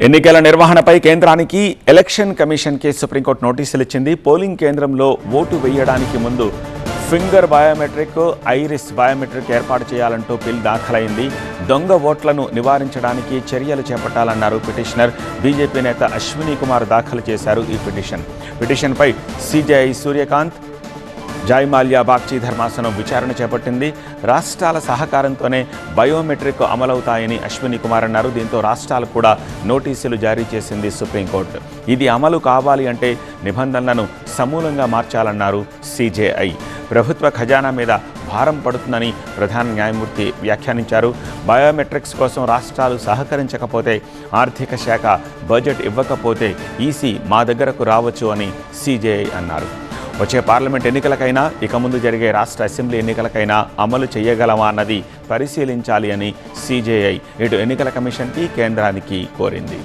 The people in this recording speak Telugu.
ఎన్నికల నిర్వహణపై కేంద్రానికి ఎలక్షన్ కమిషన్కి సుప్రీంకోర్టు నోటీసులు ఇచ్చింది. పోలింగ్ కేంద్రంలో ఓటు వేయడానికి ముందు ఫింగర్ బయోమెట్రిక్, ఐరిస్ బయోమెట్రిక్ ఏర్పాటు చేయాలంటూ బిల్ దాఖలైంది. దొంగ ఓట్లను నివారించడానికి చర్యలు చేపట్టాలన్నారు పిటిషనర్. బీజేపీ నేత అశ్విని కుమార్ దాఖలు చేశారు ఈ పిటిషన్పై సిజేఐ సూర్యకాంత్, జాయ్మాల్యా బాగ్చి ధర్మాసనం విచారణ చేపట్టింది. రాష్ట్రాల సహకారంతోనే బయోమెట్రిక్ అమలవుతాయని అశ్విని కుమార్ అన్నారు. దీంతో రాష్ట్రాలు కూడా నోటీసులు జారీ చేసింది సుప్రీంకోర్టు. ఇది అమలు కావాలి అంటే నిబంధనలను సమూలంగా మార్చాలన్నారు సిజేఐ. ప్రభుత్వ ఖజానా మీద భారం పడుతుందని ప్రధాన న్యాయమూర్తి వ్యాఖ్యానించారు. బయోమెట్రిక్స్ కోసం రాష్ట్రాలు సహకరించకపోతే, ఆర్థిక శాఖ బడ్జెట్ ఇవ్వకపోతే ఈసీ మా దగ్గరకు రావచ్చు అని సిజేఐ అన్నారు. వచ్చే పార్లమెంట్ ఎన్నికలకైనా, ఇక ముందు జరిగే రాష్ట్ర అసెంబ్లీ ఎన్నికలకైనా అమలు చేయగలమా అన్నది పరిశీలించాలి అని సిజేఐ ఇటు ఎన్నికల కమిషన్కి, కేంద్రానికి కోరింది.